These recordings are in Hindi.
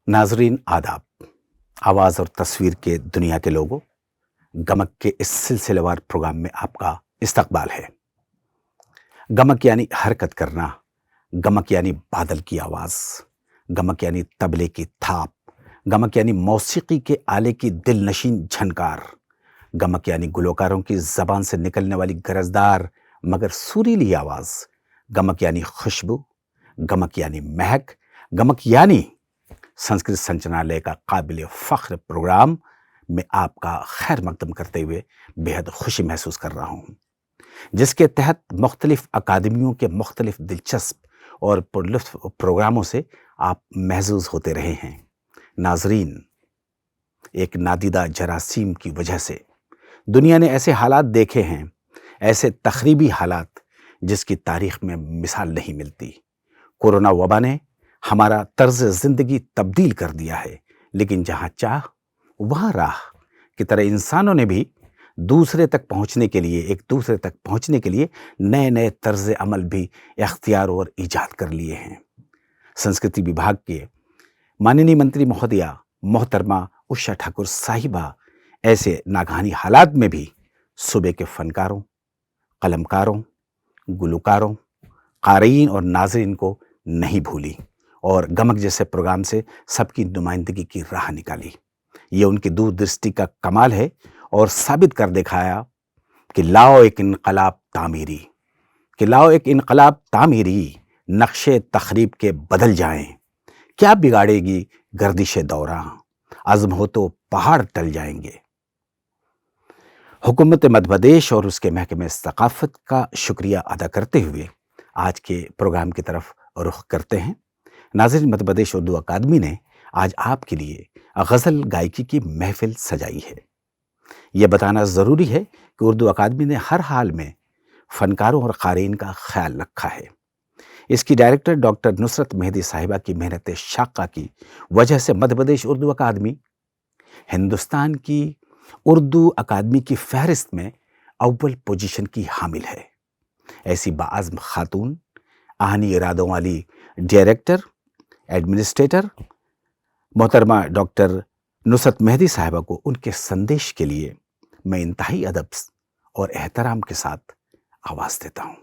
नाजरीन आदाब। आवाज़ और तस्वीर के दुनिया के लोगों, गमक के इस सिलसिलेवार प्रोग्राम में आपका इस्तकबाल है। गमक यानी हरकत करना, गमक यानी बादल की आवाज़, गमक यानी तबले की थाप, गमक यानी मौसीकी के आले की दिलनशीन झनकार, गमक यानी गुलकारों की ज़बान से निकलने वाली गरजदार मगर सुरीली आवाज़, गमक यानी खुशबू, गमक यानी महक, गमक यानी संस्कृत संचालनालय का काबिल फ़ख्र प्रोग्राम में आपका खैर मकदम करते हुए बेहद खुशी महसूस कर रहा हूँ, जिसके तहत मुख्तलिफ अकादमियों के मुख्तलिफ दिलचस्प और पुरलुत्फ़ प्रोग्रामों से आप महजूज़ होते रहे हैं। नाजरीन, एक नादीदा जरासीम की वजह से दुनिया ने ऐसे हालात देखे हैं, ऐसे तखरीबी हालात जिसकी तारीख में मिसाल नहीं मिलती। कोरोना वबा ने हमारा तर्ज ज़िंदगी तब्दील कर दिया है, लेकिन जहाँ चाह वहाँ राह की तरह इंसानों ने भी दूसरे तक पहुँचने के लिए, एक दूसरे तक पहुँचने के लिए नए नए तर्ज अमल भी इख्तियार और ईजाद कर लिए हैं। संस्कृति विभाग के माननीय मंत्री महोदया मोहतरमा उषा ठाकुर साहिबा ऐसे नागहानी हालात में भी सूबे के फनकारों, कलमकारों, गुलकारों, क़ारीन और नाज़रीन को नहीं भूली और गमक जैसे प्रोग्राम से सबकी नुमाइंदगी की राह निकाली। ये उनकी दूरदृष्टि का कमाल है और साबित कर दिखाया कि लाओ एक इनकलाब तामीरी, नक्शे तखरीब के बदल जाएं। क्या बिगाड़ेगी गर्दिशे दौरां, अज़्म हो तो पहाड़ टल जाएंगे। हुकूमत मध्य प्रदेश और उसके महकमे सकाफ़त का शुक्रिया अदा करते हुए आज के प्रोग्राम की तरफ रुख करते हैं। नाज़रीन, मध्य प्रदेश उर्दू अकादमी ने आज आपके लिए गज़ल गायकी की महफ़िल सजाई है। यह बताना ज़रूरी है कि उर्दू अकादमी ने हर हाल में फ़नकारों और क़ारीन का ख्याल रखा है। इसकी डायरेक्टर डॉक्टर नुसरत मेहदी साहिबा की मेहनत शाक़ा की वजह से मध्य प्रदेश उर्दू अकादमी हिंदुस्तान की उर्दू अकादमी की फ़हरिस्त में अव्वल पोजीशन की हामिल है। ऐसी बाज़्म खातून, आहनी इरादों वाली डायरेक्टर एडमिनिस्ट्रेटर मोहतरमा डॉक्टर नुसरत मेहदी साहिबा को उनके संदेश के लिए मैं इंतहाई अदब और एहतराम के साथ आवाज़ देता हूँ।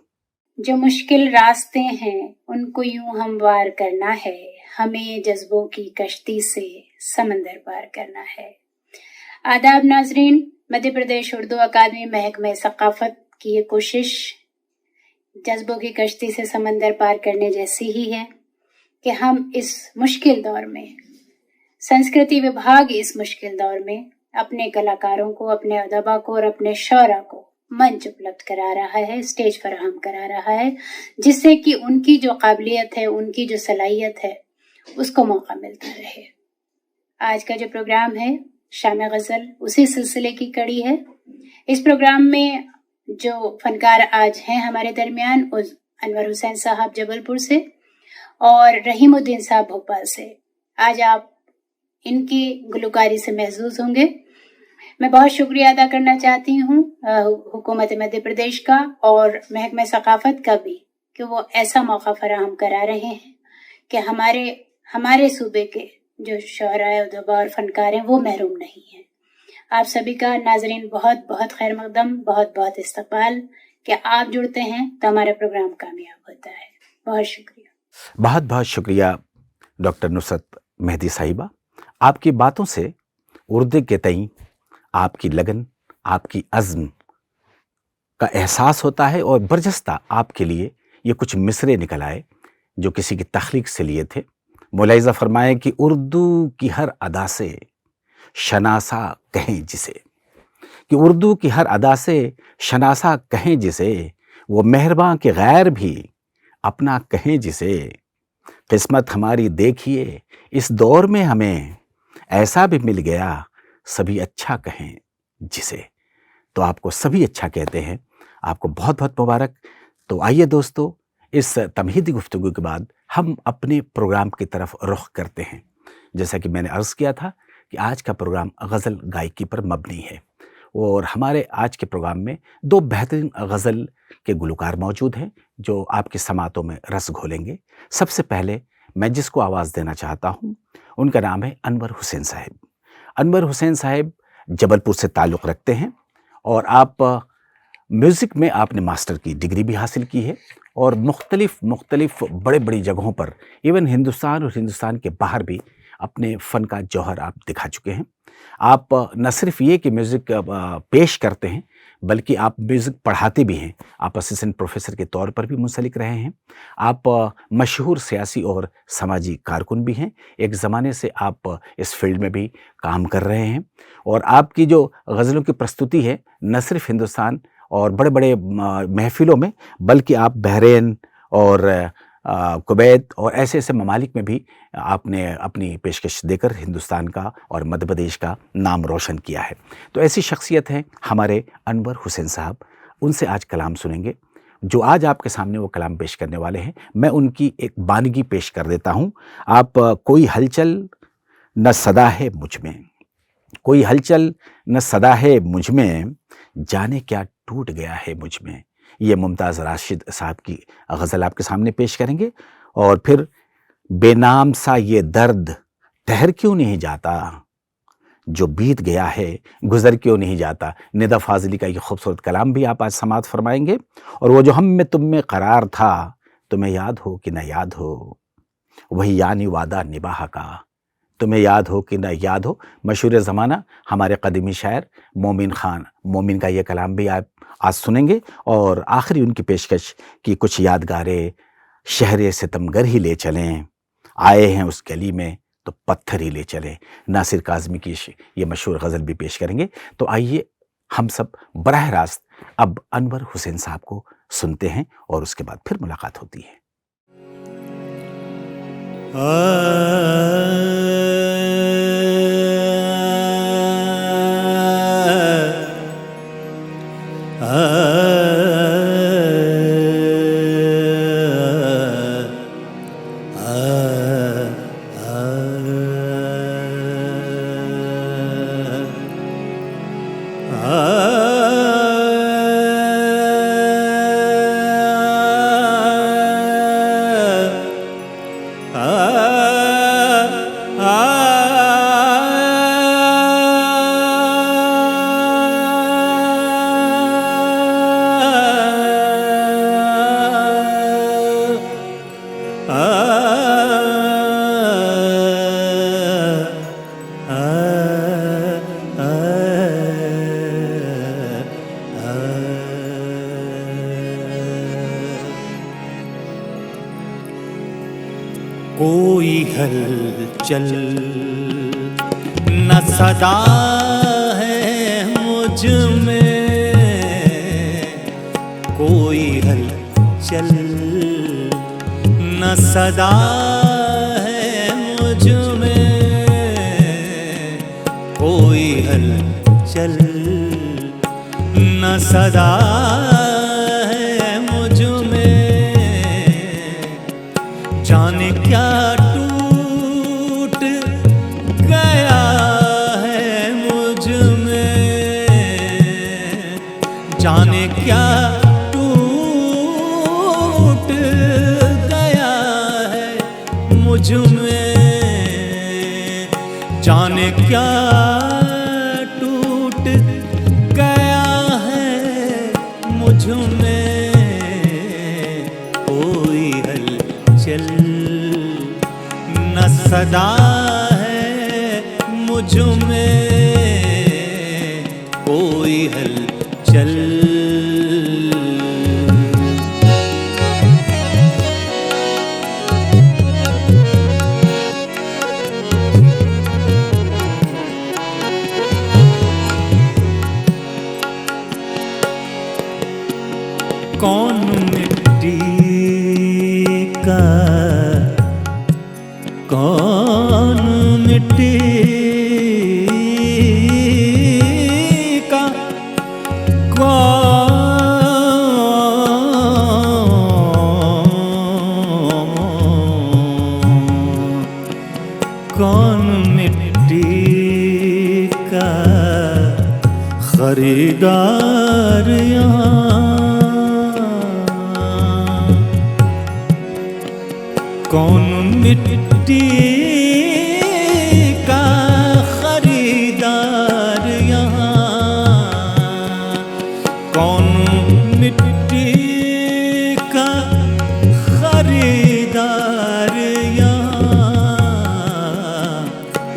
जो मुश्किल रास्ते हैं उनको यूं हमवार करना है, हमें जज्बों की कश्ती से समंदर पार करना है। आदाब नाजरीन, मध्य प्रदेश उर्दू अकादमी महकमे सकाफ़त की ये कोशिश जज्बों की कश्ती से समंदर पार करने जैसी ही है कि हम इस मुश्किल दौर में, संस्कृति विभाग इस मुश्किल दौर में अपने कलाकारों को, अपने अदबा को और अपने शौरा को मंच उपलब्ध करा रहा है, स्टेज फराहम करा रहा है, जिससे कि उनकी जो काबिलियत है, उनकी जो सलाहियत है, उसको मौका मिलता रहे। आज का जो प्रोग्राम है शाम गज़ल उसी सिलसिले की कड़ी है। इस प्रोग्राम में जो फनकार आज हैं हमारे दरमियान, उस अनवर हुसैन साहब जबलपुर से और रहीमुद्दीन साहब भोपाल से। आज आप इनकी गुलकारी से महजूज होंगे। मैं बहुत शुक्रिया अदा करना चाहती हूँ हुकूमत मध्य प्रदेश का और महकमे सकाफ़त का भी कि वो ऐसा मौका फराहम करा रहे हैं कि हमारे सूबे के जो शौरा, उदबा और फनकार हैं वो महरूम नहीं हैं। आप सभी का नाजरीन बहुत बहुत खैर मकदम, बहुत बहुत इस्तकबाल कि आप जुड़ते हैं तो हमारा प्रोग्राम कामयाब होता है। बहुत शुक्रिया। बहुत बहुत शुक्रिया डॉक्टर नुसरत मेहदी साहिबा। आपकी बातों से उर्दू के तई आपकी लगन, आपकी अज़्म का एहसास होता है और बरजस्ता आपके लिए ये कुछ मिसरे निकल आए जो किसी की तख्लीक से लिए थे। मुलाहिज़ा फरमाए कि उर्दू की हर अदा से शनासा कहें जिसे, कि उर्दू की हर अदा से शनासा कहें जिसे, वो मेहरबां के गैर भी अपना कहें जिसे। किस्मत हमारी देखिए इस दौर में हमें, ऐसा भी मिल गया सभी अच्छा कहें जिसे। तो आपको सभी अच्छा कहते हैं, आपको बहुत बहुत मुबारक। तो आइए दोस्तों, इस तमहीदी गुफ्तगू के बाद हम अपने प्रोग्राम की तरफ रुख करते हैं। जैसा कि मैंने अर्ज़ किया था कि आज का प्रोग्राम गज़ल गायकी पर मबनी है और हमारे आज के प्रोग्राम में दो बेहतरीन गज़ल के गुलकार मौजूद हैं जो आपकी समातों में रस घोलेंगे। सबसे पहले मैं जिसको आवाज़ देना चाहता हूँ उनका नाम है अनवर हुसैन साहब। अनवर हुसैन साहब जबलपुर से ताल्लुक़ रखते हैं और आप म्यूज़िक में आपने मास्टर की डिग्री भी हासिल की है और मुख्तलिफ बड़ी जगहों पर, इवन हिंदुस्तान और हिंदुस्तान के बाहर भी अपने फ़न का जौहर आप दिखा चुके हैं। आप न सिर्फ ये कि म्यूज़िक पेश करते हैं, बल्कि आप म्यूज़िक पढ़ाते भी हैं। आप असिस्टेंट प्रोफ़ेसर के तौर पर भी मुंसलिक रहे हैं। आप मशहूर सियासी और समाजी कारकुन भी हैं। एक ज़माने से आप इस फ़ील्ड में भी काम कर रहे हैं और आपकी जो ग़ज़लों की प्रस्तुति है, न सिर्फ हिंदुस्तान और बड़े महफ़िलों में, बल्कि आप बहरीन और कुवैत और ऐसे ममालिक में भी आपने अपनी पेशकश देकर हिंदुस्तान का और मध्य प्रदेश का नाम रोशन किया है। तो ऐसी शख्सियत हैं हमारे अनवर हुसैन साहब। उनसे आज कलाम सुनेंगे। जो आज आपके सामने वो कलाम पेश करने वाले हैं, मैं उनकी एक बानगी पेश कर देता हूँ। आप कोई हलचल न सदा है मुझ में, कोई हलचल न सदा है मुझ में, जाने क्या टूट गया है मुझ में। ये मुमताज़ राशिद साहब की गज़ल आपके सामने पेश करेंगे। और फिर बेनाम सा ये दर्द ठहर क्यों नहीं जाता, जो बीत गया है गुज़र क्यों नहीं जाता। निदा फाज़ली का ये खूबसूरत कलाम भी आप आज समाअत फरमाएंगे। और वो जो हम में तुम में करार था, तुम्हें याद हो कि न याद हो, वही यानी वादा निभाहा का, तुम्हें याद हो कि न याद हो। मशहूर ज़माना हमारे कदीमी शायर मोमिन ख़ान मोमिन का ये कलाम भी आप आज सुनेंगे। और आखिरी उनकी पेशकश की कुछ यादगारें, शहरे सितमगर ही ले चलें, आए हैं उस गली में तो पत्थर ही ले चलें। नासिर काज़मी की ये मशहूर गज़ल भी पेश करेंगे। तो आइए हम सब बराह रास्त अब अनवर हुसैन साहब को सुनते हैं और उसके बाद फिर मुलाकात होती है। कोई हलचल न सदा है मुझ में, कोई हलचल न सदा है मुझ में, कोई हलचल न सदा है मुझ में, जाने क्या टूट गया है मुझ में, जाने क्या टूट गया है मुझ में, जाने क्या टूट गया है मुझ में, कोई हलचल न सदा है मुझ में, कोई हलचल। कौन मिट्टी का, कौन मिट्टी का, कौन मिट्टी का खरीदार यहाँ, कौन मिट्टी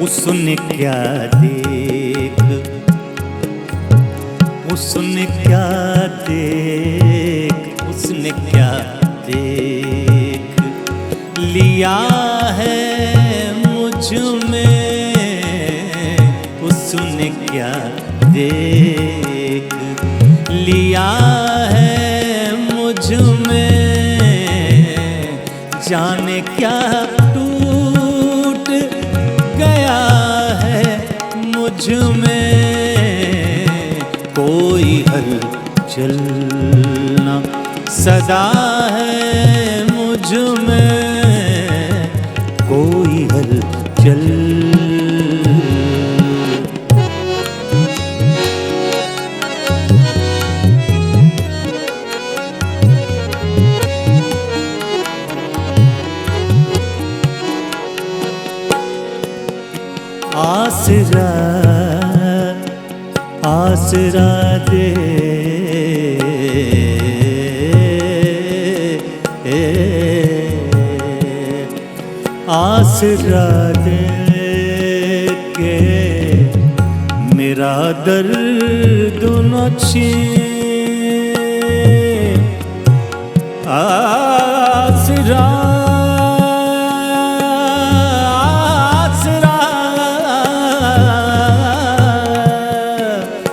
उसने क्या देख, उसने क्या देख, उसने क्या देख लिया है मुझ में, उसने क्या देख लिया है मुझ में, जाने क्या टूट गया है मुझ में, कोई हलचल ना सदा है मुझ में, कोई हलचल। आसरा आसरा दे आसरा दे के मेरा दर्द न छीन, आसरा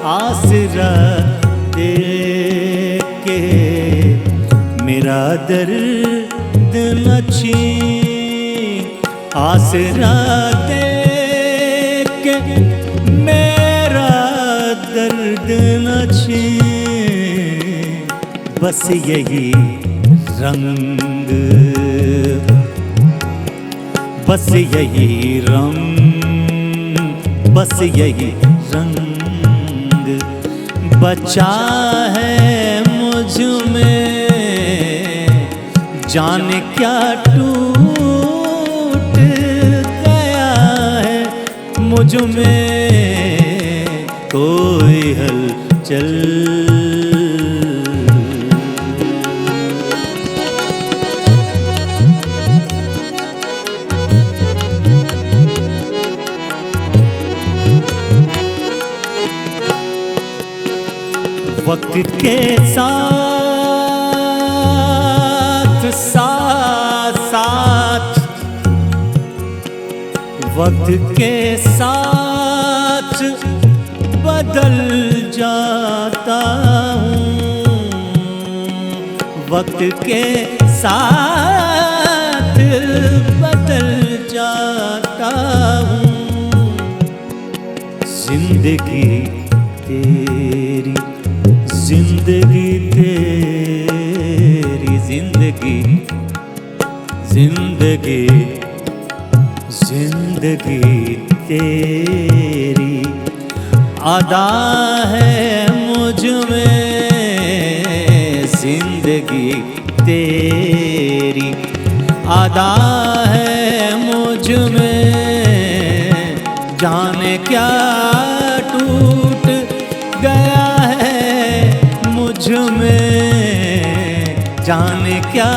आसरा दे के मेरा दर्द न छीन, आसरा दे के मेरा दर्द न छीन, बस यही रंग, बस यही रंग, बस यही रंग बचा है मुझ में, जाने क्या टूट गया है मुझ में, कोई हलचल। वक्त के साथ साथ साथ, वक्त के साथ बदल जाता हूँ, वक्त के साथ बदल जाता हूँ, जिंदगी तेरी, जिंदगी तेरी, जिंदगी जिंदगी जिंदगी तेरी अदा है मुझ में, जिंदगी तेरी अदा है मुझ में, जाने क्या टूट गया है मुझ में, जाने क्या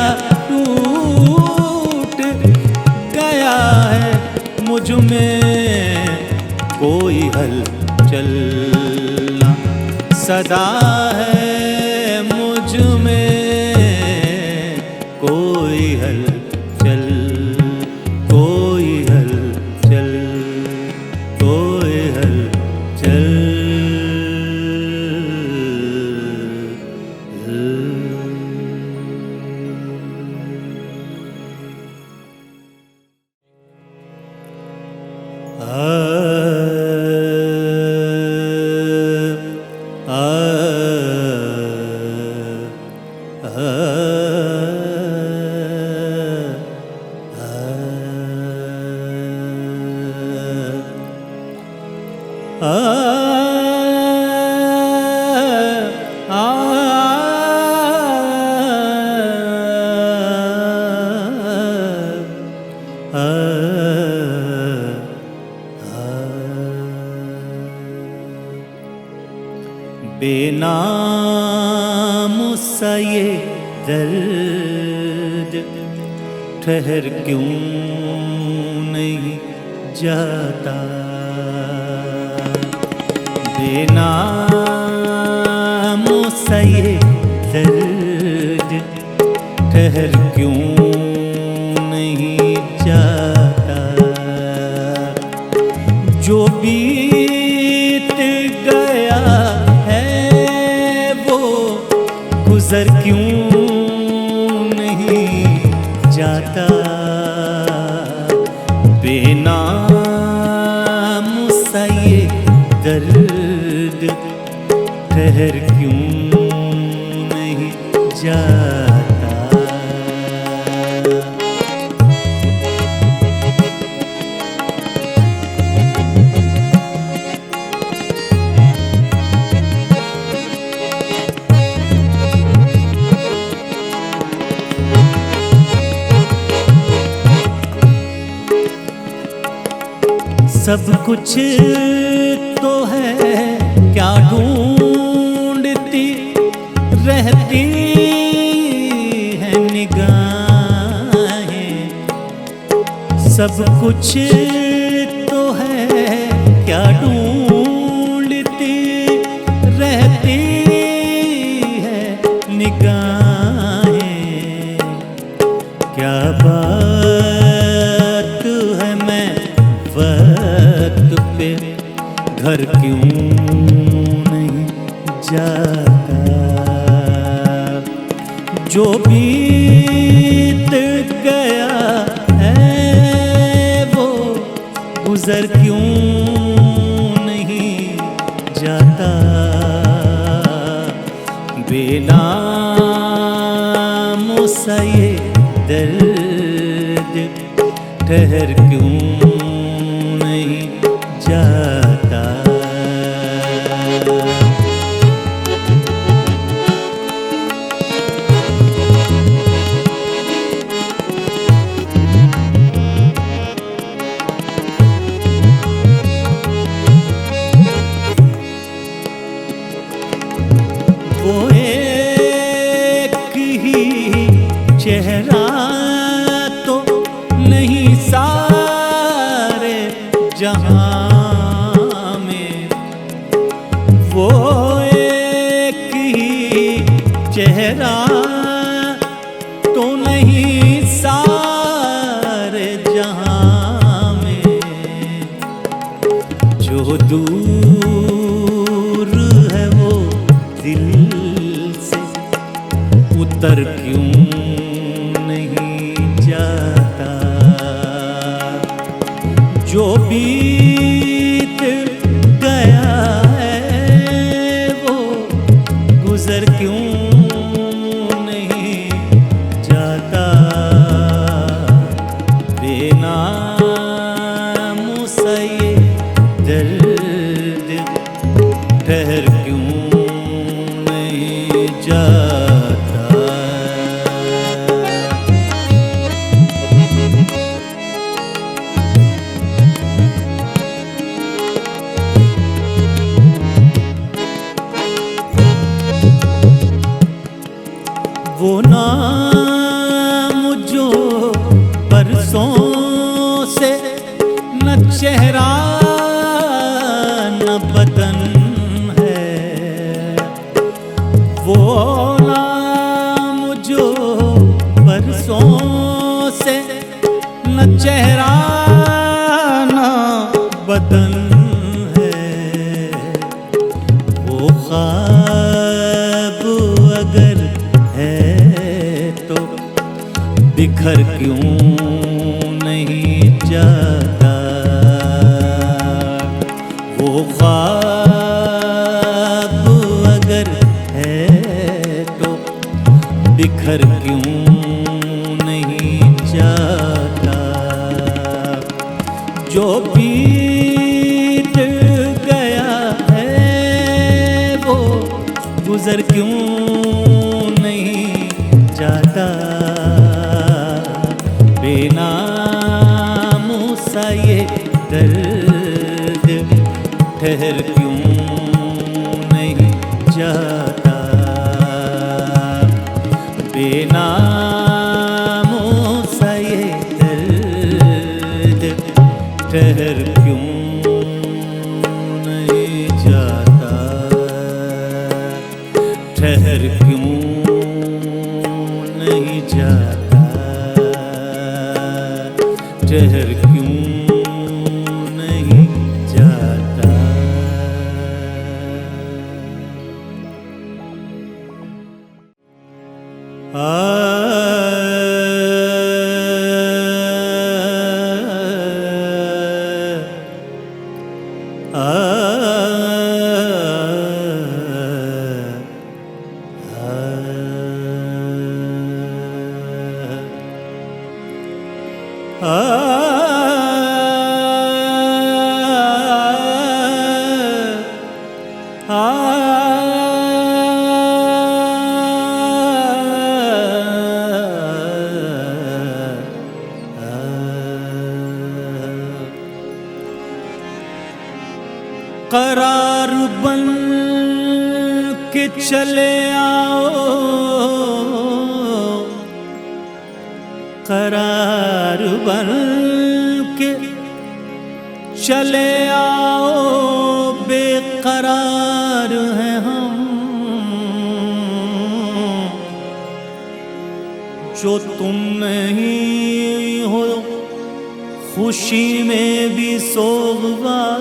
टूट गया है मुझ में, कोई हलचल ना सदा है मुझ में, कोई हलचल, कोई हलचल, कोई हलचल। बेनाम सा ये दर्द ठहर क्यों नहीं जाता। बेनामों सा ये दर्द ठहर क्यों नहीं जाता। जो बीत गया है वो गुजर क्यों नहीं जाता। बेनाम सा ये दर्द ठहर क्यों नहीं जाता। सब कुछ तो है क्या ढूंढती रहती है निगाहें। सब कुछ तो है क्या ढूंढती रहती है निगाहें। क्या बात है मैं वक्त पे घर क्यों नहीं जाता। जो बीत गया है वो गुजर क्यों नहीं जाता। बेनामों सा ये दर्द ठहर क्यों नहीं जाता। वो एक ही चेहरा तो नहीं सारे जहां में। वो एक ही चेहरा तो नहीं सारे जहां में। जो दूर है वो दिल से उतर क्यों नहीं जाता। जो बीत गया है वो गुजर क्यों नहीं जाता। बेनामों सा ये दर्द ठहर क्यों नहीं जाता। वो नाम जो बरसों से न चेहरा न बदन है। वो नाम जो बरसों से न चेहरा न बदन है। वो ख्वाब अगर है तो बिखर क्यों नहीं जाता। वो ख्वाब अगर है तो बिखर क्यों नहीं जाता। जो बीत गया है वो गुजर क्यों नहीं जाता। बेनामों सा ये दर्द ठहर क्यों नहीं जाता। बेनामों सा ये दर्द ठहर क्यों नहीं जाता, ठहर क्यों नहीं जाता, ठहर क्यों नहीं जाता। करार बन के चले आओ, करार बन के चले आओ, बेकरार हैं हम, जो तुम नहीं हो खुशी में भी सोगवार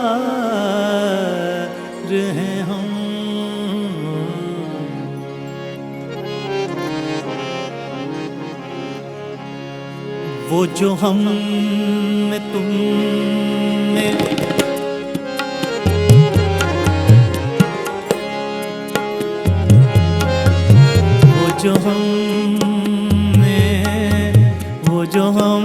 हैं हम। वो जो हम में तुम में वो जो हम में, वो जो हम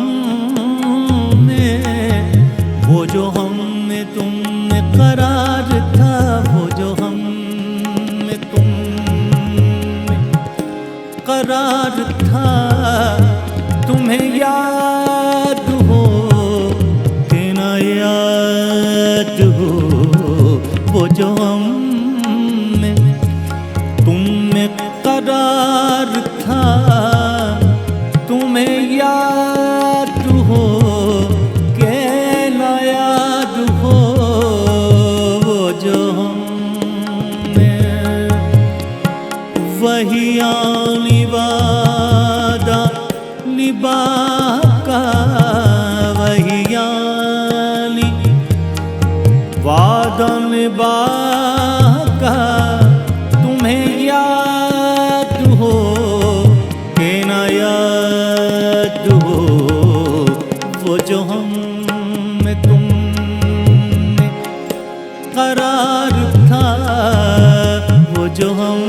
वो जो हम में तुम में करार था, वो जो हम में तुम में करार था, तुम्हें याद हो कि ना याद हो, वो जो हम में तुम में करार था, तुम्हें याद हो वही आनी वादा निभा का, वही आनी वादा निभा का, तुम्हें याद हो कि ना याद हो, वो जो हम में तुम में करार था, वो जो हम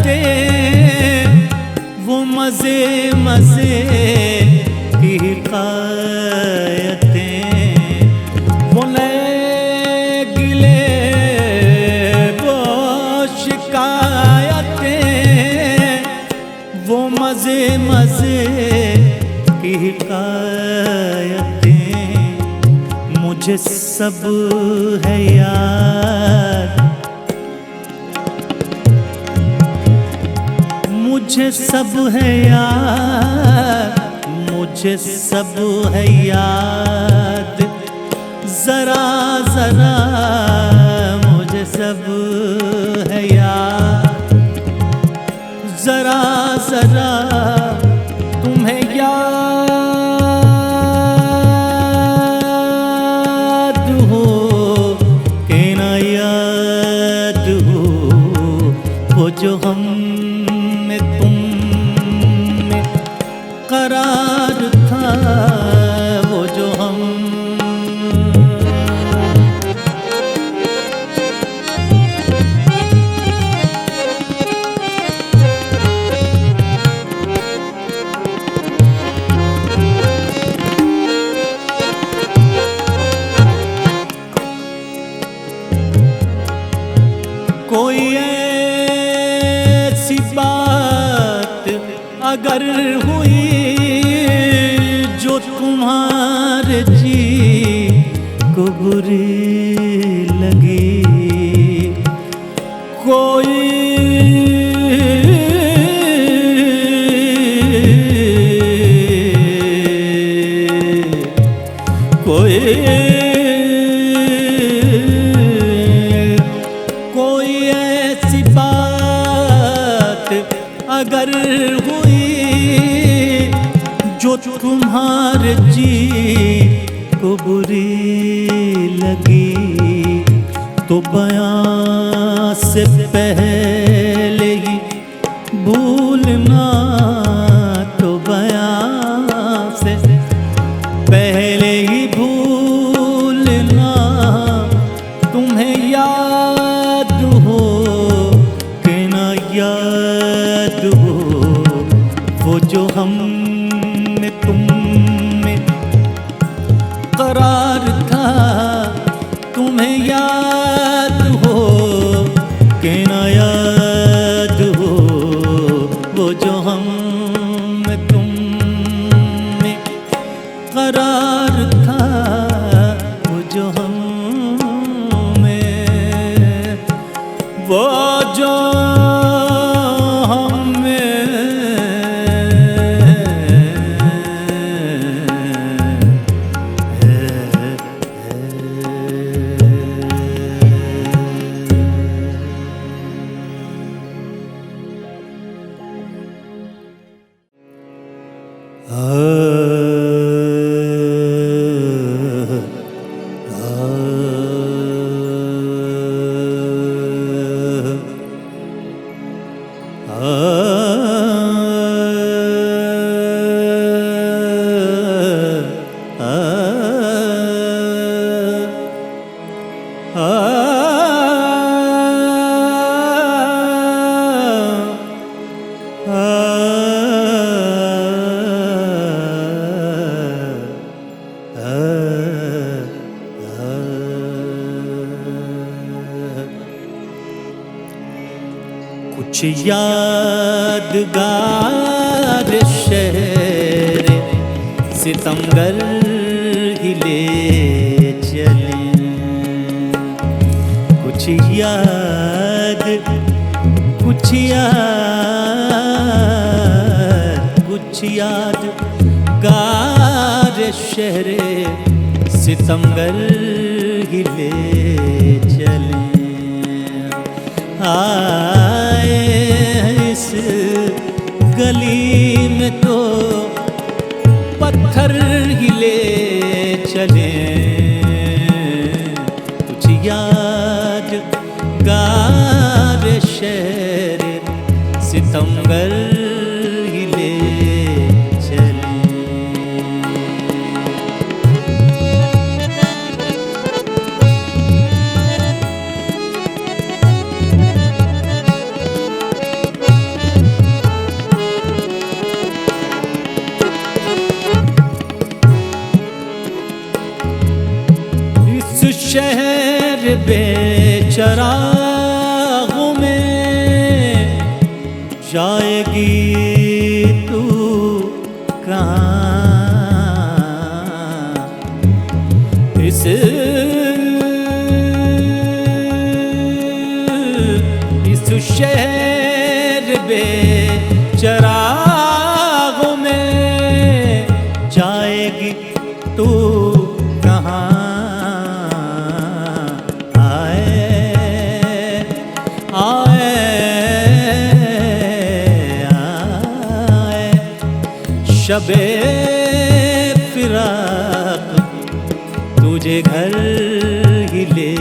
शिकायतें, वो मज़े मज़े की हिकायतें, वो नए गिले वो शिकायतें, वो मज़े मज़े की हिकायतें, मुझे सब है याद, मुझे सब है याद, मुझे सब है याद, जरा जरा मुझे सब है याद, जरा जरा तुम्हें याद हो कि ना याद हो, वो जो हम करार था, वो जो हम कोई ऐसी बात अगर हुई जो तुम्हारे जी को बुरी लगी, कोई ऐसी बात अगर हुई जो तुम्हारे जी को बुरी लगी, तो बयां से पहले ही भूलना, तो बयां से पहले ही भूलना, तुम्हें याद हो कि ना याद हो वो जो हम में तुम में करार था, तुम्हें याद हो कि ना याद हो वो जो हम में तुम में करार था, वो जो हम में, वो जो कुछ यादगार शहर सितमगर ही ले चले, कुछ याद गार शहर सितमगर ही ले चले, आए इस गली में तो पत्थर ही ले चले, कुछ याद गार शहर सितमगर ही ले चले। शहर बेचरागों में जाएगी तू कहाँ, इस शहर बेचरागों में जाएगी तू कहाँ, शबे फिराक तुझे घर ही ले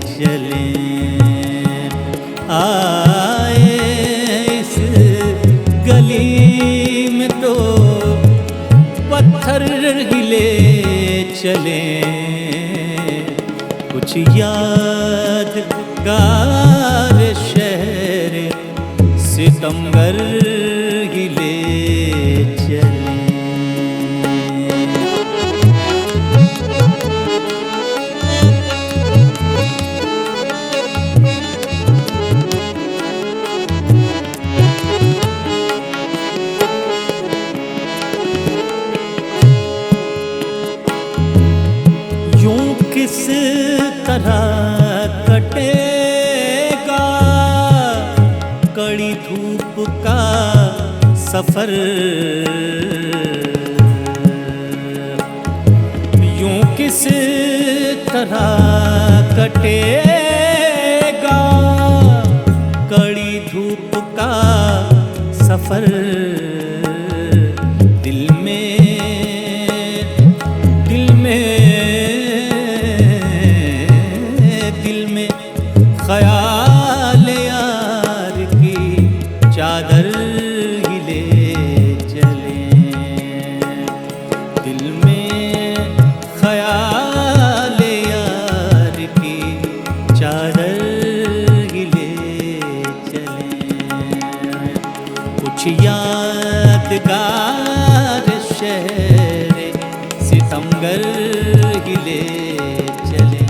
चले, आए इस गली में तो पत्थर ही ले चले, कुछ यादगार शहर सितमगर ही ले चले। धूप का सफर यूं किस तरह कटेगा, कड़ी धूप का सफर दिल में ख्याल यार की चादर ही ले चले, दिल में ख्याल यार की चादर ही ले चले। कुछ यादगार शहर सितमगर ही ले चले।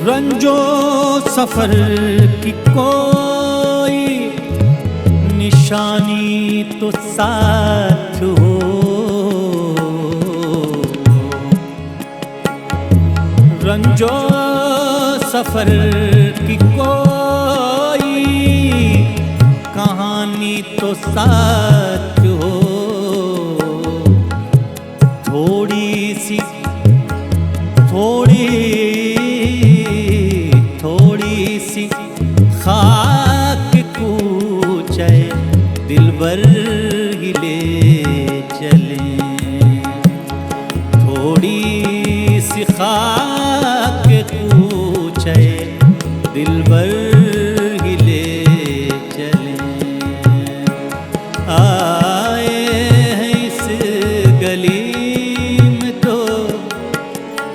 रंजो सफर की कोई निशानी तो साथ हो, रंजो सफर की कोई कहानी तो साथ हो। थोड़ी सी खाक कूचे दिलबर ही ले चले, थोड़ी सी खाक कूचे दिलबर ही ले चले। आए हैं इस गली में तो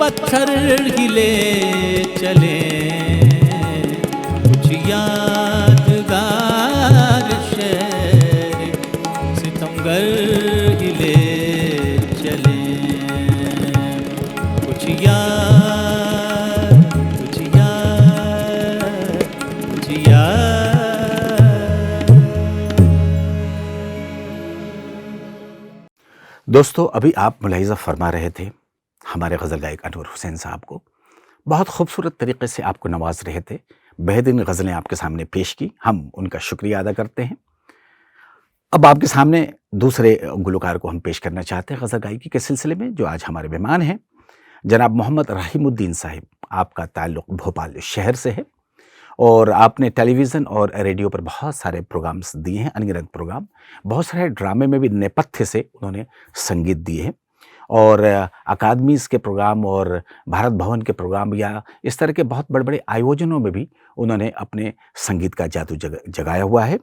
पत्थर ही ले चले, यादगार शहर सितमगर ही ले चले। कुछ याद दोस्तों, अभी आप मुलाहिजा फरमा रहे थे हमारे गज़ल गायक अनवर हुसैन साहब को, बहुत खूबसूरत तरीके से आपको नवाज रहे थे, बेहतरीन गज़लें आपके सामने पेश की, हम उनका शुक्रिया अदा करते हैं। अब आपके सामने दूसरे गुलकार को हम पेश करना चाहते हैं गज़ल गायकी के सिलसिले में, जो आज हमारे मेहमान हैं, जनाब मोहम्मद रहीमुद्दीन साहिब। आपका ताल्लुक़ भोपाल शहर से है और आपने टेलीविज़न और रेडियो पर बहुत सारे प्रोग्राम्स दिए हैं, अनगिनत प्रोग्राम, बहुत सारे ड्रामे में भी नेपथ्य से उन्होंने संगीत दिए हैं और अकादमीज़ के प्रोग्राम और भारत भवन के प्रोग्राम या इस तरह के बहुत बड़े-बड़े आयोजनों में भी उन्होंने अपने संगीत का जादू जगाया हुआ है।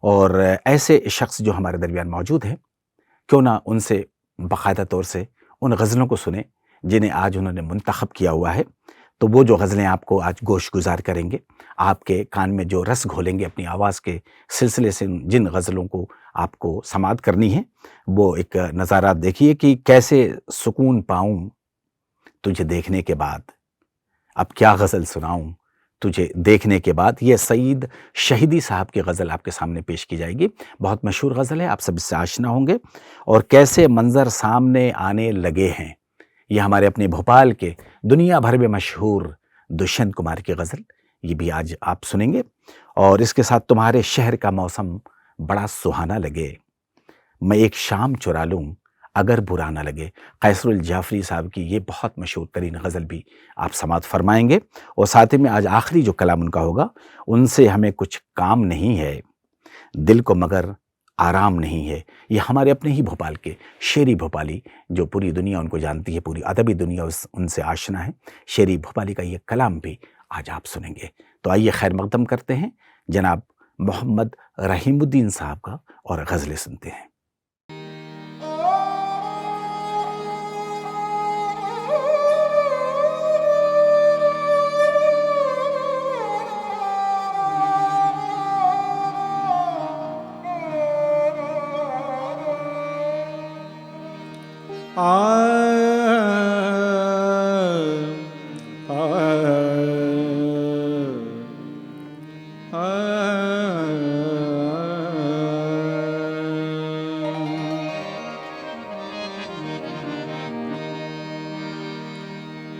और ऐसे शख्स जो हमारे दरमियान मौजूद हैं, क्यों ना उनसे बाकायदा तौर से उन गज़लों को सुने जिन्हें आज उन्होंने मुंतखब किया हुआ है। तो वो जो गज़लें आपको आज गोशगुजार करेंगे, आपके कान में जो रस घोलेंगे अपनी आवाज़ के सिलसिले से, जिन गज़लों को आपको समाअत करनी है, वो एक नज़ारा देखिए कि कैसे सुकून पाऊं तुझे देखने के बाद, अब क्या गज़ल सुनाऊं तुझे देखने के बाद। ये सईद शहीदी साहब की गज़ल आपके सामने पेश की जाएगी। बहुत मशहूर गज़ल है, आप सब इससे आशना होंगे। और कैसे मंज़र सामने आने लगे हैं, ये हमारे अपने भोपाल के दुनिया भर में मशहूर दुष्यंत कुमार की गज़ल, ये भी आज आप सुनेंगे। और इसके साथ तुम्हारे शहर का मौसम बड़ा सुहाना लगे, मैं एक शाम चुरा लूँ अगर बुरा ना लगे, कैसरुल जाफरी साहब की ये बहुत मशहूर तरीन गज़ल भी आप समाअत फरमाएंगे। और साथ ही में आज आखिरी जो कलाम उनका होगा, उनसे हमें कुछ काम नहीं है, दिल को मगर आराम नहीं है। ये हमारे अपने ही भोपाल के शेरी भोपाली, जो पूरी दुनिया उनको जानती है, पूरी अदबी दुनिया उनसे आशना है, शेरी भोपाली का ये कलाम भी आज आप सुनेंगे। तो आइए खैर मकदम करते हैं जनाब मोहम्मद रहीमुद्दीन साहब का और गज़लें सुनते हैं।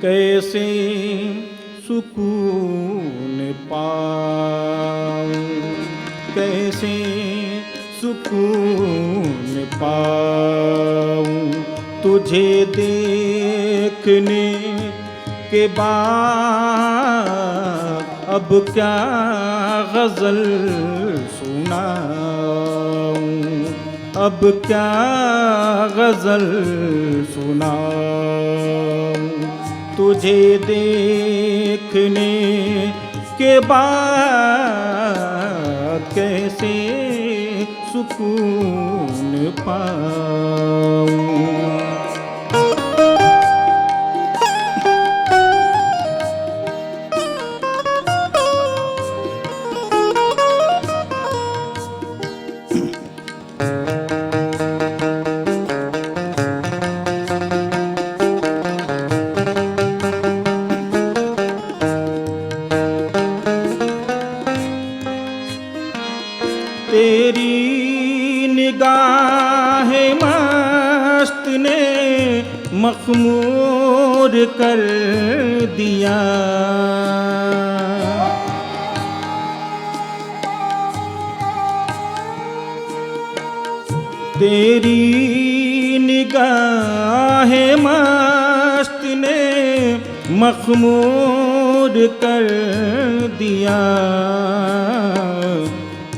कैसे सुकून पाऊं, कैसे सुकून पाऊं, तुझे देखने के बाद अब क्या गज़ल सुनाऊं, अब क्या गज़ल सुनाऊं, तुझे देखने के बाद कैसे सुकून पाऊं। तेरी निगाहे मस्त ने मखमूर कर दिया, तेरी निगाहे मस्त ने मखमूर कर दिया,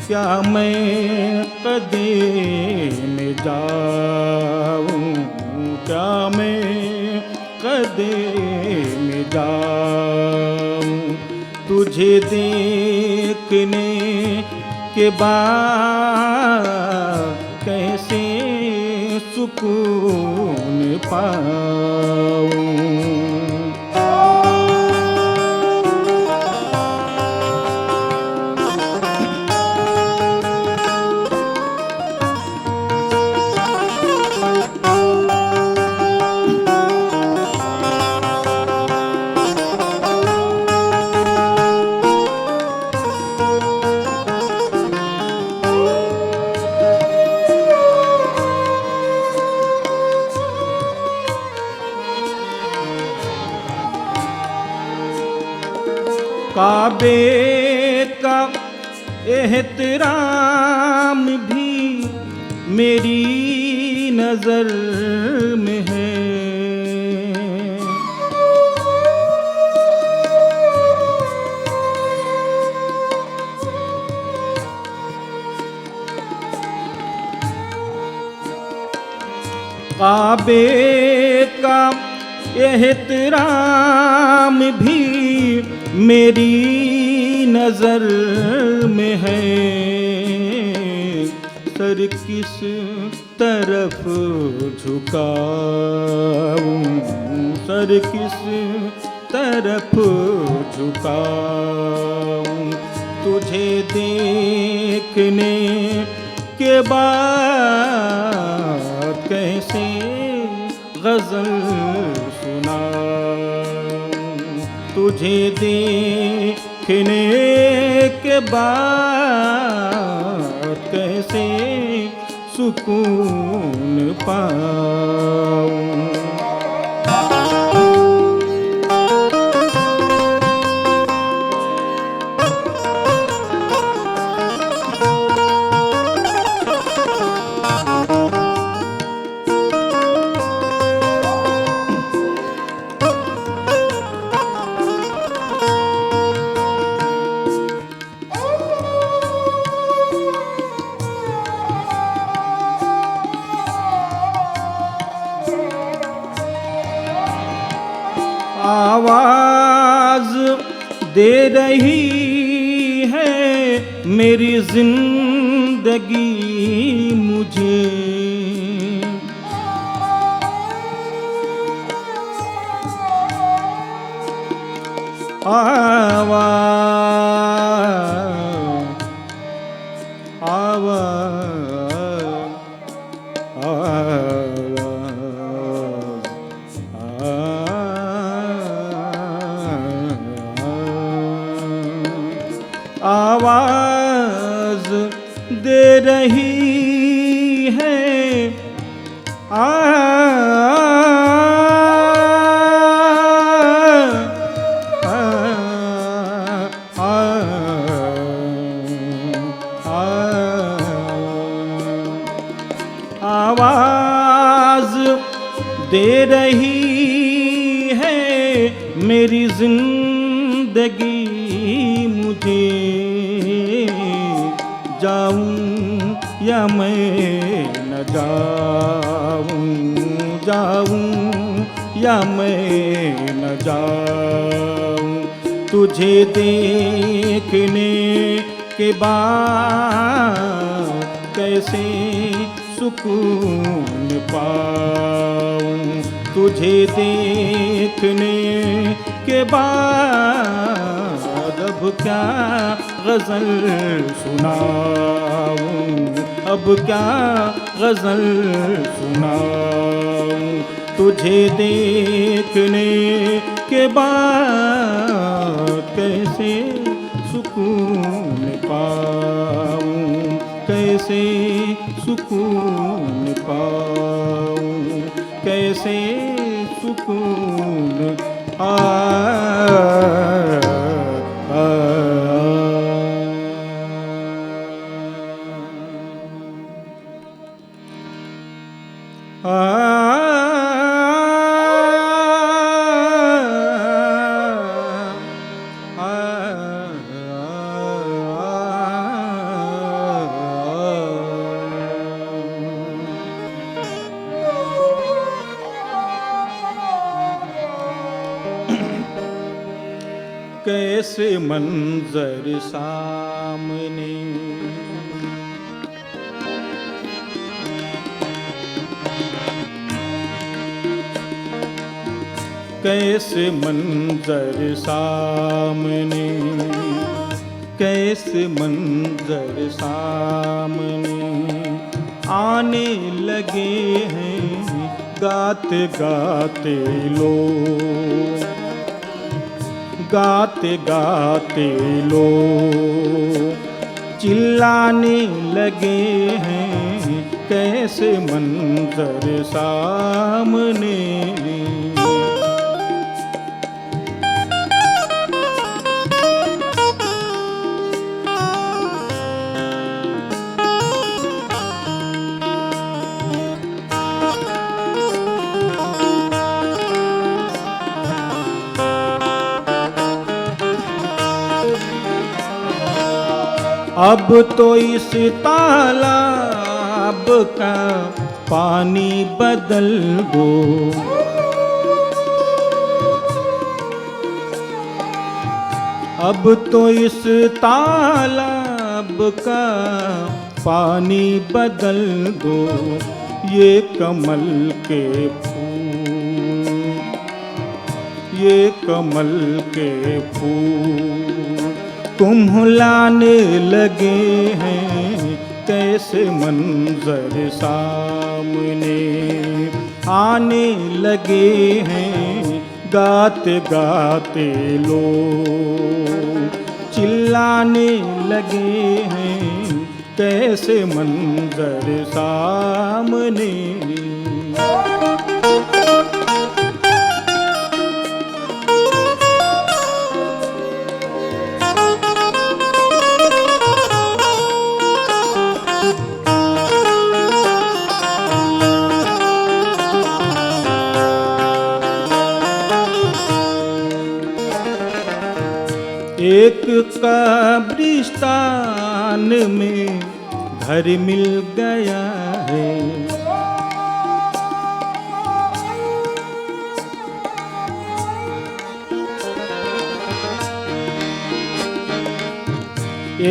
क्या मैं कदे में जाऊं, क्या मैं कदे में जाऊं, तुझे देखने के बाद कैसे सुकून पाऊं। काबे का एहतराम भी मेरी नजर में है, काबे का एहतराम भी मेरी नजर में है, सर किस तरफ झुकाऊं, सर किस तरफ झुकाऊं, तुझे देखने के बाद कैसे गज़ल सुनाऊं, तुझे देखने के बाद कैसे सुकून पाऊं। आवाज दे रही है मेरी जिंदगी मुझे, आवाज दे रही है, दे रही है मेरी जिंदगी मुझे, जाऊं या मैं न जाऊं, जाऊं या मैं न जाऊं, तुझे देखने के बाद कैसे सुकून पाऊं, तुझे देखने के बाद अब क्या गज़ल सुनाऊं, अब क्या गज़ल सुनाऊं, तुझे देखने के बाद कैसे सुकून पाऊं, कैसे सुकून पाऊं, कैसे सुकून कैसे मंजर सामने कैसे मंजर सामने, कैसे मंजर सामने आने लगे हैं गाते गाते लोग, गाते गाते लोग चिल्लाने लगे हैं कैसे मंजर सामने। अब तो इस तालाब का पानी बदल दो, अब तो इस तालाब का पानी बदल दो, ये कमल के फूल, ये कमल के फूल कुम्हलाने लगे हैं कैसे मंजर सामने आने लगे हैं गाते गाते लोग चिल्लाने लगे हैं कैसे मंजर सामने। एक कब्रिस्तान में घर मिल गया है,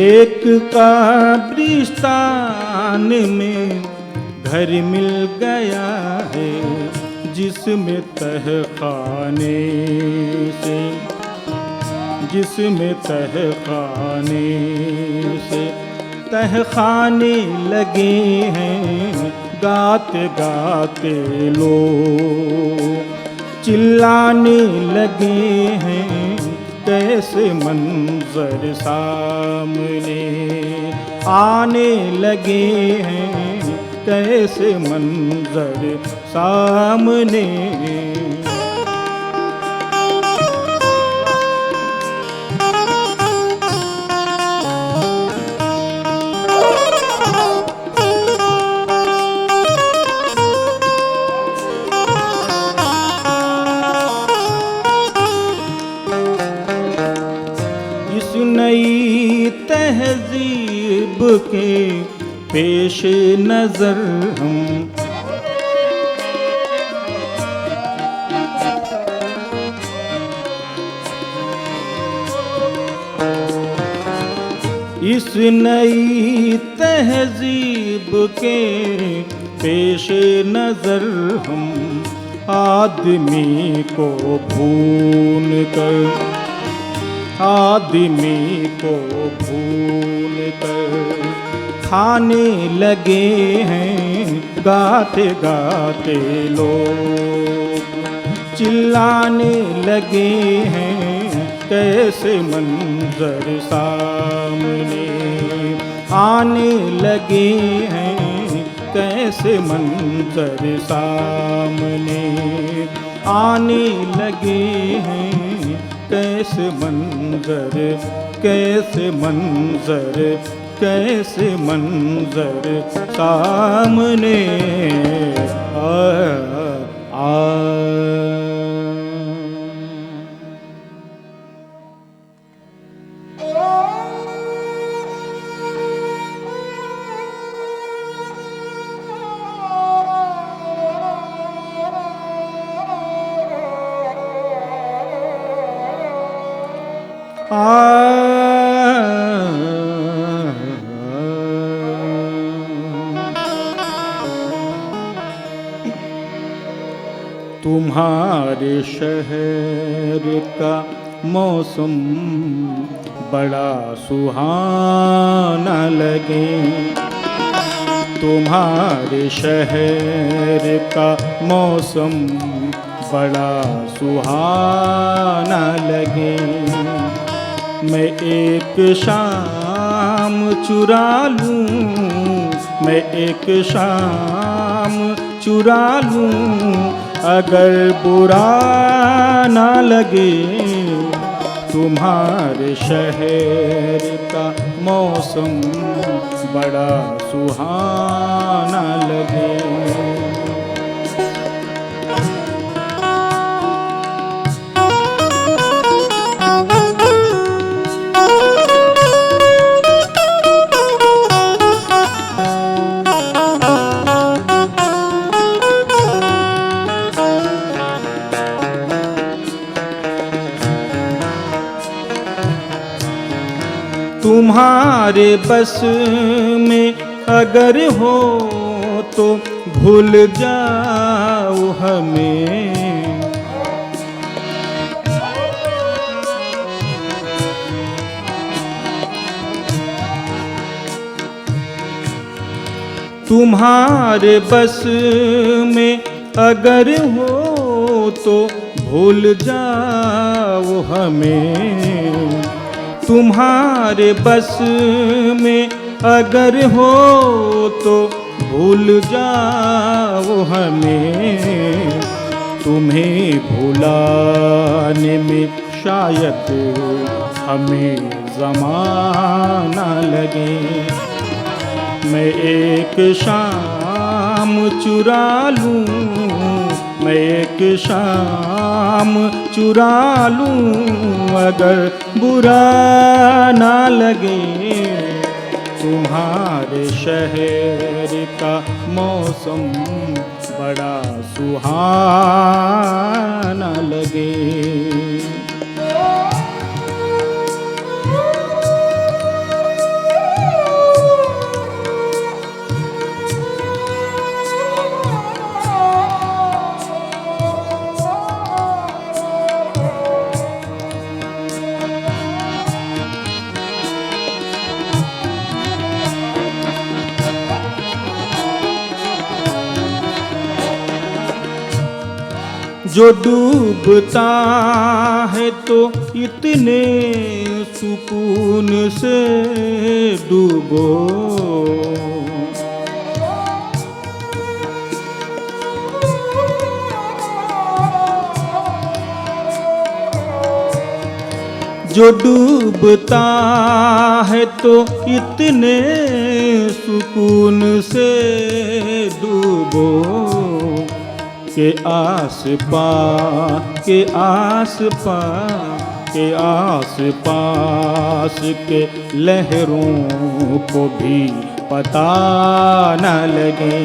एक कब्रिस्तान में घर मिल गया है, जिसमें तहखाने से, जिसमें तहखाने से तहखाने लगे हैं गाते गाते लोग चिल्लाने लगे हैं कैसे मंजर सामने आने लगे हैं कैसे मंजर सामने। तहजीब के पेश नजर हम, इस नई तहजीब के पेश नजर हम आदमी को भूल कर, आदमी को भूल कर खाने लगे हैं गाते गाते लोग, चिल्लाने लगे हैं कैसे मंजर सामने आने लगे हैं, कैसे मंजर सामने आने लगे हैं, कैसे मंजर, कैसे मंजर, कैसे मंजर सामने तुम्हारे शहर का मौसम बड़ा सुहाना लगे, तुम्हारे शहर का मौसम बड़ा सुहाना लगे। मैं एक शाम चुरा लूं, मैं एक शाम चुरा लूं, अगर बुरा ना लगे तुम्हारे शहर का मौसम बड़ा सुहाना लगे। तुम्हारे बस में अगर हो तो भूल जाओ हमें, तुम्हारे बस में अगर हो तो भूल जाओ हमें, तुम्हारे बस में अगर हो तो भूल जाओ हमें। तुम्हें भुलाने में शायद हमें ज़माना लगे। मैं एक शाम चुरा लूं, मैं एक शाम चुरा लूं, अगर बुरा ना लगे तुम्हारे शहर का मौसम बड़ा सुहाना लगे। जो डूबता है तो इतने सुकून से डूबो, जो डूबता है तो इतने सुकून से डूबो, के आस के आस पास के लहरों को भी पता न लगे।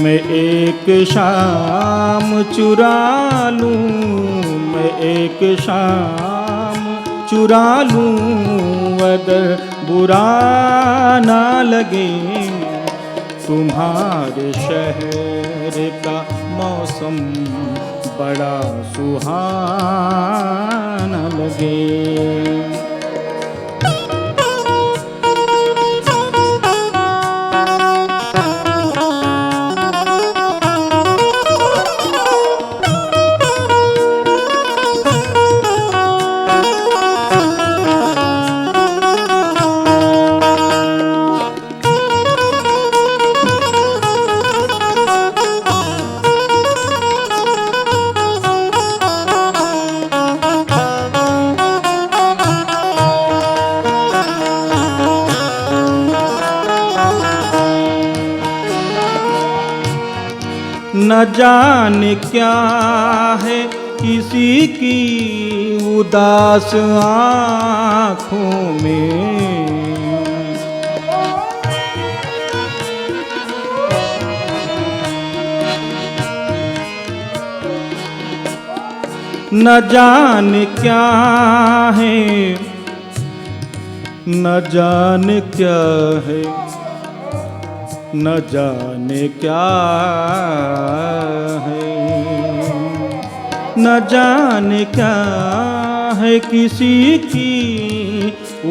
मैं एक शाम चुरा लूं, मैं एक शाम चुरा लूं, अगर बुरा ना लगे। तुम्हारे शहर का मौसम बड़ा सुहाना लगे। न जाने क्या है किसी की उदास आँखों में, न जाने क्या है, न जाने क्या है, न जाने क्या है, न जाने क्या है किसी की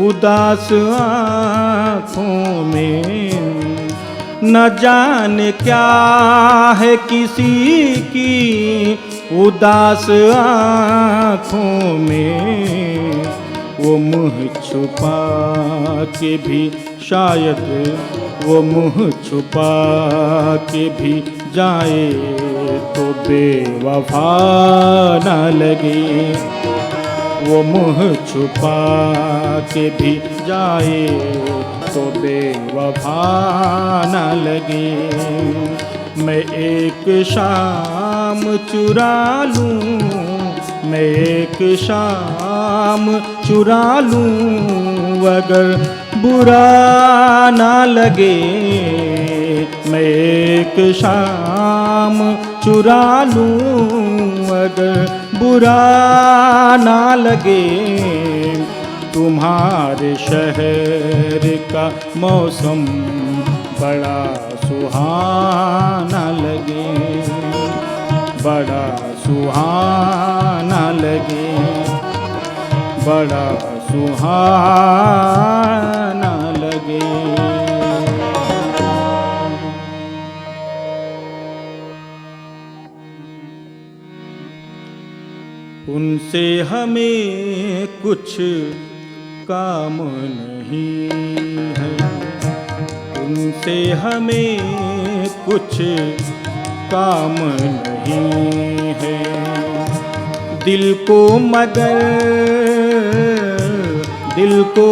उदास आँखों में। न जाने क्या है किसी की उदास आँखों में। वो मुँह छुपा के भी शायद, वो मुँह छुपा के भी जाए तो बेवफा न लगे। वो मुँह छुपा के भी जाए तो बेवफा न लगे। मैं एक शाम चुरा लूं, मैं एक शाम चुरा लूं, अगर बुरा ना लगे। मैं एक शाम चुरा लूं, अगर बुरा ना लगे। तुम्हारे शहर का मौसम बड़ा सुहाना लगे, बड़ा सुहाना लगे, बड़ा सुहाना लगे। उनसे हमें कुछ काम नहीं है, उनसे हमें कुछ काम नहीं है। दिल को मगर, दिल को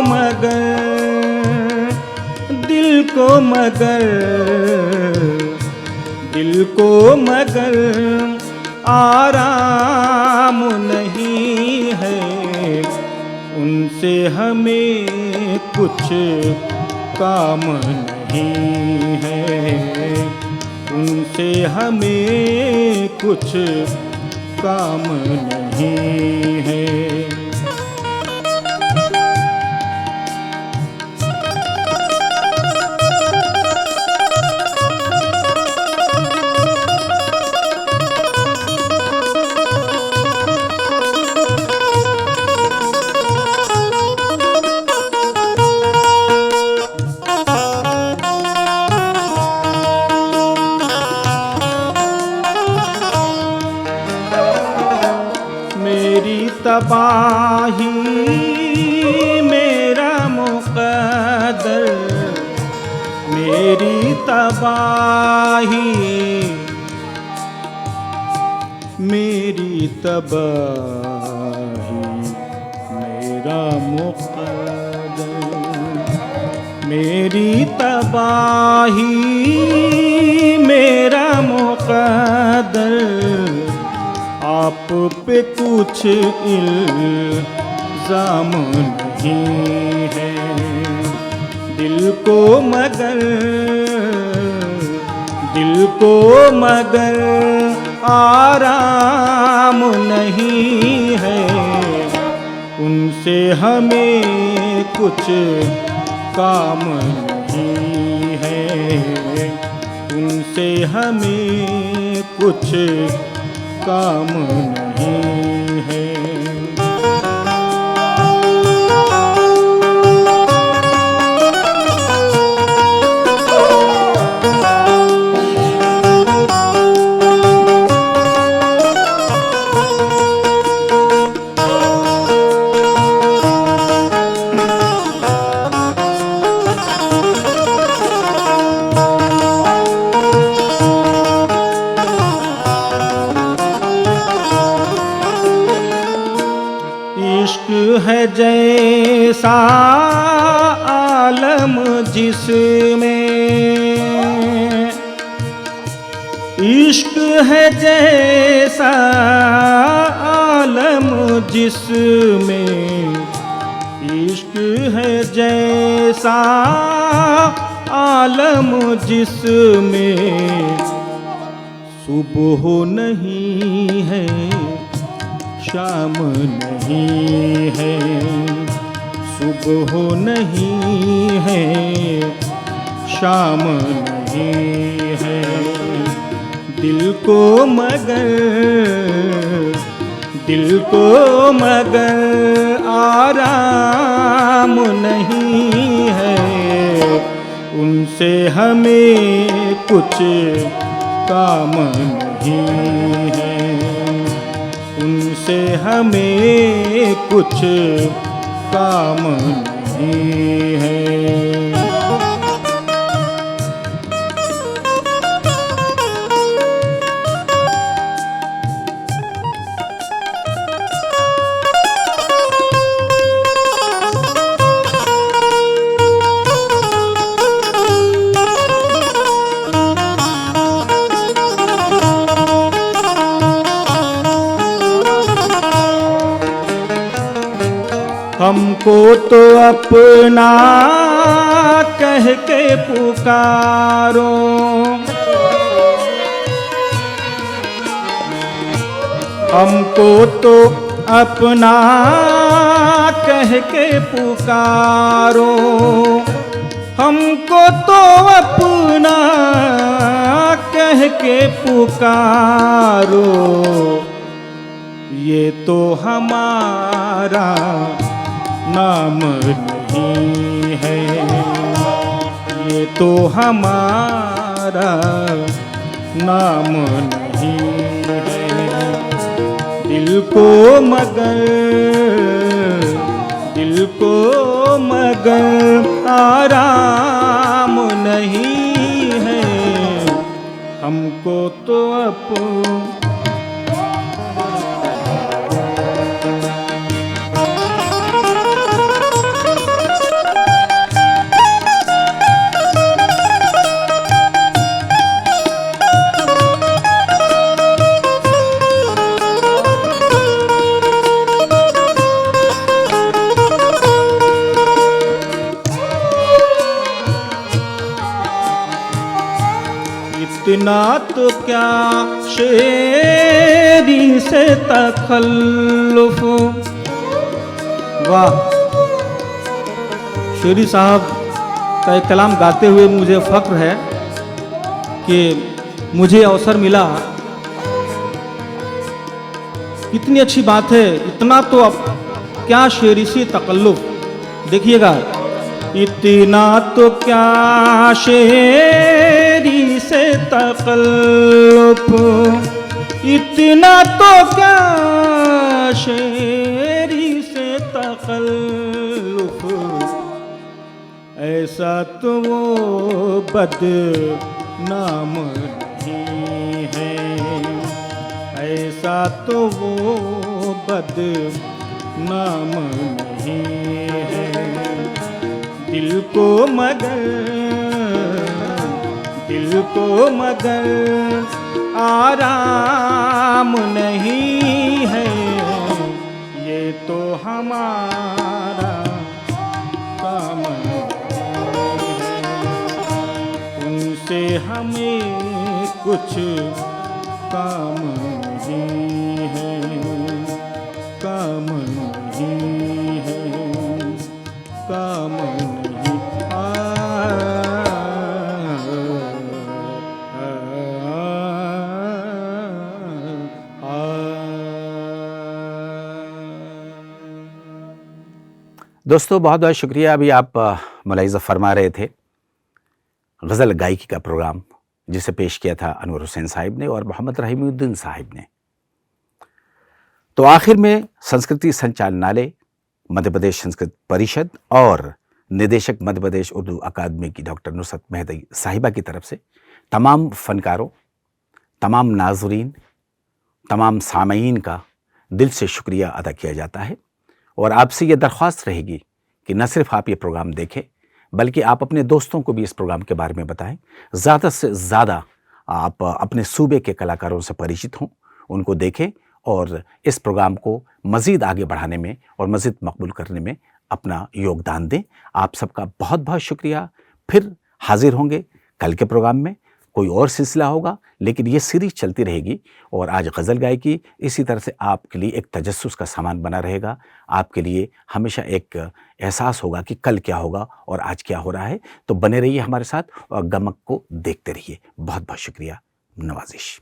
मगर, दिल को मगर, दिल को मगर आराम नहीं है। उनसे हमें कुछ काम नहीं है, उनसे हमें कुछ काम नहीं है। तबाही मेरा मुक़द्दर, मेरी तबाही, मेरी तबाही मेरा मुक़द्दर, मेरी तबाही मेरा मुक़द्दर। आप पे कुछ इल्जाम नहीं है। दिल को मगर आराम नहीं है। उनसे हमें कुछ काम नहीं है। उनसे हमें कुछ काम नहीं है। इश्क है जैसा आलम जिसमें, इश्क है जैसा आलम जिसमें, इश्क है जैसा आलम जिसमें सुबह नहीं है शाम नहीं है। सुबह नहीं है शाम नहीं है। दिल को मगर आराम नहीं है। उनसे हमें कुछ काम नहीं है। उनसे हमें कुछ काम नहीं है। हमको तो अपना कह के पुकारो, हमको तो अपना कह के पुकारो। हमको तो अपना कह के पुकारो। ये तो हमारा नाम नहीं है। ये तो हमारा नाम नहीं है। दिल को मगर आराम नहीं है। हमको तो इतना तो क्या शेरी से तखल्लुफ। वाह, शेरी साहब का एक कलाम गाते हुए मुझे फख्र है कि मुझे अवसर मिला। कितनी अच्छी बात है। इतना तो अब क्या शेरी से तकल्लुफ। देखिएगा, इतना तो क्या शेरी से तकल्लुफ, इतना तो क्या शेरी से तकल्लुफ। ऐसा तो वो बदनाम नहीं है। ऐसा तो वो बदनाम नहीं है। दिल को मगर आराम नहीं है, ये तो हमारा काम नहीं है, उनसे हमें कुछ काम नहीं है, काम नहीं है, काम नहीं। दोस्तों बहुत बहुत शुक्रिया। अभी आप मुलाहिज़ा फरमा रहे थे गज़ल गायकी का प्रोग्राम, जिसे पेश किया था अनवर हुसैन साहिब ने और मोहम्मद रहीमुद्दीन साहिब ने। तो आखिर में संस्कृति संचालनालय, मध्य प्रदेश संस्कृत परिषद और निदेशक मध्य प्रदेश उर्दू अकादमी की डॉक्टर नुसरत मेहदी साहिबा की तरफ से तमाम फनकारों, तमाम नाज़रीन, तमाम सामईन का दिल से शुक्रिया अदा किया जाता है। और आपसे ये दरख्वास्त रहेगी कि न सिर्फ आप ये प्रोग्राम देखें, बल्कि आप अपने दोस्तों को भी इस प्रोग्राम के बारे में बताएं। ज़्यादा से ज़्यादा आप अपने सूबे के कलाकारों से परिचित हों, उनको देखें और इस प्रोग्राम को मज़ीद आगे बढ़ाने में और मज़ीद मकबूल करने में अपना योगदान दें। आप सबका बहुत बहुत शुक्रिया। फिर हाजिर होंगे कल के प्रोग्राम में, कोई और सिलसिला होगा, लेकिन ये सीरीज चलती रहेगी। और आज गज़ल गायकी इसी तरह से आपके लिए एक तजस्सुस का सामान बना रहेगा। आपके लिए हमेशा एक एहसास होगा कि कल क्या होगा और आज क्या हो रहा है। तो बने रहिए हमारे साथ और गमक को देखते रहिए। बहुत बहुत शुक्रिया। नवाजिश।